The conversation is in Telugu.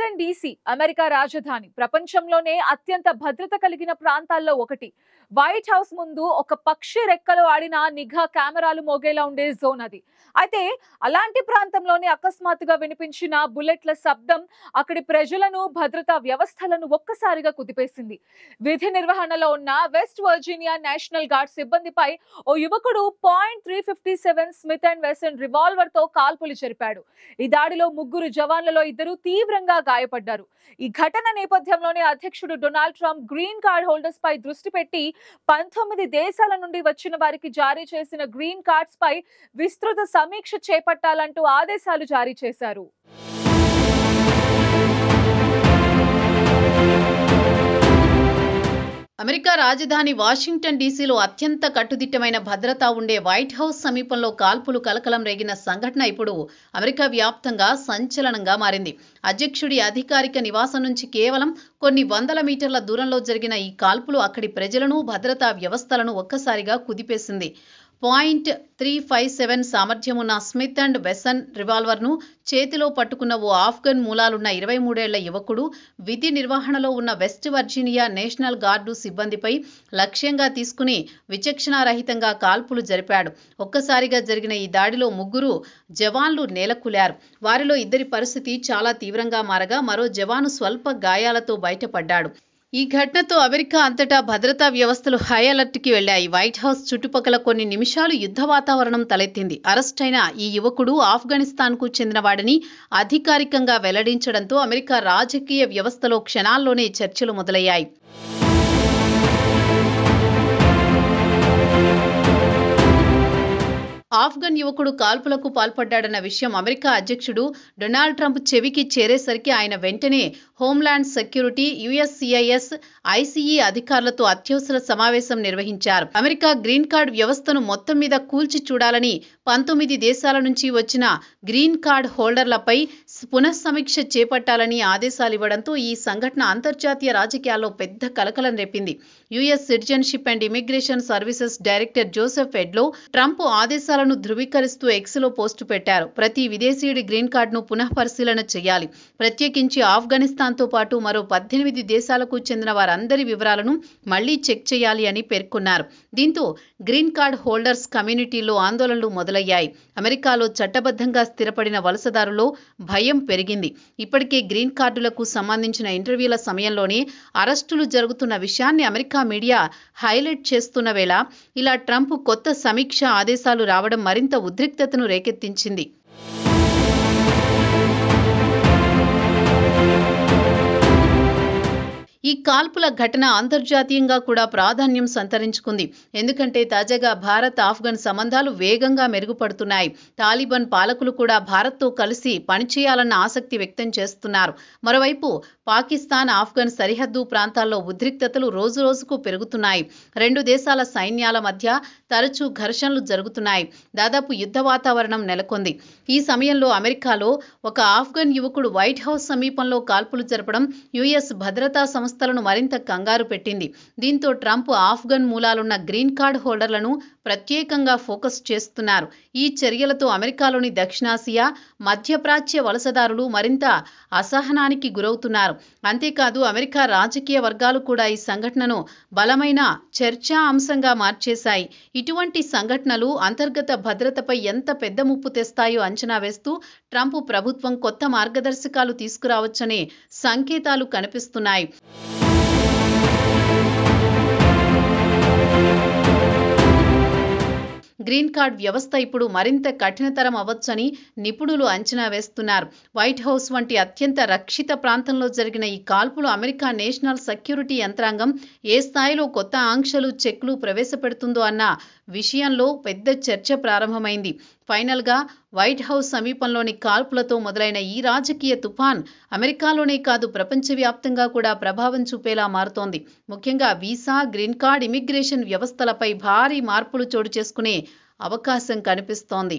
వాషింగ్టన్ డీసీ అమెరికా రాజధాని ప్రపంచంలోనే అత్యంత భద్రత కలిగిన ప్రాంతాల్లో ఒకటి. వైట్ హౌస్ ముందు ఒక పక్షి రెక్కలు ఆడిన నిఘా కెమెరాలు మోగేలా ఉండే జోన్ అది. అయితే అలాంటి ప్రాంతంలోనే అకస్మాత్తుగా వినిపించిన బుల్లెట్ల శబ్దం అక్కడి ప్రజలను, భద్రతా వ్యవస్థలను ఒక్కసారిగా కుదిపేసింది. విధి నిర్వహణలో ఉన్న వెస్ట్ వర్జీనియా నేషనల్ గార్డ్ సిబ్బందిపై ఓ యువకుడు .357 స్మిత్ అండ్ వెసన్ రివాల్వర్ తో కాల్పులు జరిపాడు. ఈ దాడిలో ముగ్గురు జవాన్లలో ఇద్దరు తీవ్రంగా గాయపడ్డారు. ఈ ఘటన నేపథ్యంలోనే అధ్యక్షుడు Donald Trump green card holders పై దృష్టి పెట్టి 19 దేశాల నుండి వచ్చిన వారికి జారీ చేసిన గ్రీన్ కార్డ్స్ పై విస్తృత సమీక్ష చేపట్టాలంటూ ఆదేశాలు జారీ చేశారు. అమెరికా రాజధాని వాషింగ్టన్ డీసీలో అత్యంత కట్టుదిట్టమైన భద్రత ఉండే వైట్ హౌస్ సమీపంలో కాల్పులు కలకలం రేగిన సంఘటన ఇప్పుడు అమెరికా వ్యాప్తంగా సంచలనంగా మారింది. అధ్యక్షుడి అధికారిక నివాసం నుంచి కేవలం కొన్ని వందల మీటర్ల దూరంలో జరిగిన ఈ కాల్పులు అక్కడి ప్రజలను, భద్రతా వ్యవస్థలను ఒక్కసారిగా కుదిపేసింది. .357 సామర్థ్యం ఉన్న స్మిత్ అండ్ వెసన్ రివాల్వర్ను చేతిలో పట్టుకున్న ఓ ఆఫ్ఘన్ మూలాలున్న 23 ఏళ్ల యువకుడు విధి నిర్వహణలో ఉన్న వెస్ట్ వర్జీనియా నేషనల్ గార్డు సిబ్బందిపై లక్ష్యంగా తీసుకుని విచక్షణారహితంగా కాల్పులు జరిపాడు. ఒక్కసారిగా జరిగిన ఈ దాడిలో ముగ్గురు జవాన్లు నేలకూలారు. వారిలో ఇద్దరి పరిస్థితి చాలా తీవ్రంగా మారగా మరో జవాను స్వల్ప గాయాలతో బయటపడ్డాడు. ఈ ఘటనతో అమెరికా అంతటా భద్రతా వ్యవస్థలు హై అలర్ట్కి వెళ్లాయి. వైట్ హౌస్ చుట్టుపక్కల కొన్ని నిమిషాలు యుద్ధ వాతావరణం తలెత్తింది. అరెస్ట్ అయిన ఈ యువకుడు ఆఫ్ఘనిస్తాన్కు చెందినవాడని అధికారికంగా వెల్లడించడంతో అమెరికా రాజకీయ వ్యవస్థలో క్షణాల్లోనే చర్చలు మొదలయ్యాయి. ఆఫ్ఘన్ యువకుడు కాల్పులకు పాల్పడ్డాడన్న విషయం అమెరికా అధ్యక్షుడు డొనాల్డ్ ట్రంప్ చెవికి చేరేసరికి ఆయన వెంటనే హోంల్యాండ్ సెక్యూరిటీ, USCIS, ICE అధికారులతో అత్యవసర సమావేశం నిర్వహించారు. అమెరికా గ్రీన్ కార్డ్ వ్యవస్థను మొత్తం మీద కూల్చి చూడాలని 19 దేశాల నుంచి వచ్చిన గ్రీన్ కార్డ్ హోల్డర్లపై పునఃసమీక్ష చేపట్టాలని ఆదేశాలివ్వడంతో ఈ సంఘటన అంతర్జాతీయ రాజకీయాల్లో పెద్ద కలకలం రేపింది. US citizenship and immigration services director Joseph Edlow Trump ఆదేశాలను ధృవీకరిస్తూ ఎక్స్లో పోస్టు పెట్టారు. ప్రతి విదేశీయుడి గ్రీన్ కార్డును పునఃపరిశీలన చేయాలి. ప్రత్యేకించి ఆఫ్ఘనిస్తాన్తో పాటు మరో 18 దేశాలకు చెందిన వారందరి వివరాలను మళ్లీ చెక్ చేయాలి అని పేర్కొన్నారు. దీంతో గ్రీన్ కార్డ్ హోల్డర్స్ కమ్యూనిటీలో ఆందోళనలు మొదలయ్యాయి. అమెరికాలో చట్టబద్ధంగా స్థిరపడిన వలసదారులో భయం పెరిగింది. ఇప్పటికే గ్రీన్ కార్డులకు సంబంధించిన ఇంటర్వ్యూల సమయంలోనే అరెస్టులు జరుగుతున్న విషయాన్ని అమెరికా మీడియా హైలైట్ చేస్తున్న వేళ ఇలా ట్రంప్ కొత్త సమీక్ష ఆదేశాలు రావడం మరింత ఉద్రిక్తతను రేకెత్తించింది. ఈ కాల్పుల ఘటన అంతర్జాతీయంగా కూడా ప్రాధాన్యం సంతరించుకుంది. ఎందుకంటే తాజాగా భారత్ ఆఫ్ఘన్ సంబంధాలు వేగంగా మెరుగుపడుతున్నాయి. తాలిబాన్ పాలకులు కూడా భారత్తో కలిసి పనిచేయాలన్న ఆసక్తి వ్యక్తం చేస్తున్నారు. మరోవైపు పాకిస్తాన్, ఆఫ్ఘన్ సరిహద్దు ప్రాంతాల్లో ఉద్రిక్తతలు రోజురోజుకు పెరుగుతున్నాయి. రెండు దేశాల సైన్యాల మధ్య తరచూ ఘర్షణలు జరుగుతున్నాయి. దాదాపు యుద్ధ వాతావరణం నెలకొంది. ఈ సమయంలో అమెరికాలో ఒక ఆఫ్ఘన్ యువకుడు వైట్ హౌస్ సమీపంలో కాల్పులు జరపడం US భద్రతా సంస్థలను మరింత కంగారు పెట్టింది. దీంతో ట్రంప్ ఆఫ్ఘన్ మూలాలున్న గ్రీన్ కార్డ్ హోల్డర్లను ప్రత్యేకంగా ఫోకస్ చేస్తున్నారు. ఈ చర్యలతో అమెరికాలోని దక్షిణాసియా, మధ్యప్రాచ్య వలసదారులు మరింత అసహనానికి గురవుతున్నారు. అంతేకాదు అమెరికా రాజకీయ వర్గాలు కూడా ఈ సంఘటనను బలమైన చర్చా అంశంగా మార్చేశాయి. ఇటువంటి సంఘటనలు అంతర్గత భద్రతపై ఎంత పెద్ద ముప్పు తెస్తాయో అంచనా వేస్తూ ట్రంప్ ప్రభుత్వం కొత్త మార్గదర్శకాలు తీసుకురావచ్చనే సంకేతాలు కనిపిస్తున్నాయి. గ్రీన్ కార్డ్ వ్యవస్థ ఇప్పుడు మరింత కఠినతరం అవ్వొచ్చని నిపుణులు అంచనా వేస్తున్నారు. వైట్ హౌస్ వంటి అత్యంత రక్షిత ప్రాంతంలో జరిగిన ఈ కాల్పులు అమెరికా నేషనల్ సెక్యూరిటీ యంత్రాంగం ఏ స్థాయిలో కొత్త ఆంక్షలు, చెక్లు ప్రవేశపెడుతుందో అన్న విషయంలో పెద్ద చర్చ ప్రారంభమైంది. ఫైనల్గా వైట్ హౌస్ సమీపంలోని కాల్పులతో మొదలైన ఈ రాజకీయ తుఫాన్ అమెరికాలోనే కాదు ప్రపంచవ్యాప్తంగా కూడా ప్రభావం చూపేలా మారుతోంది. ముఖ్యంగా వీసా, గ్రీన్ కార్డ్, ఇమిగ్రేషన్ వ్యవస్థలపై భారీ మార్పులు చోటు చేసుకునే అవకాశం కనిపిస్తోంది.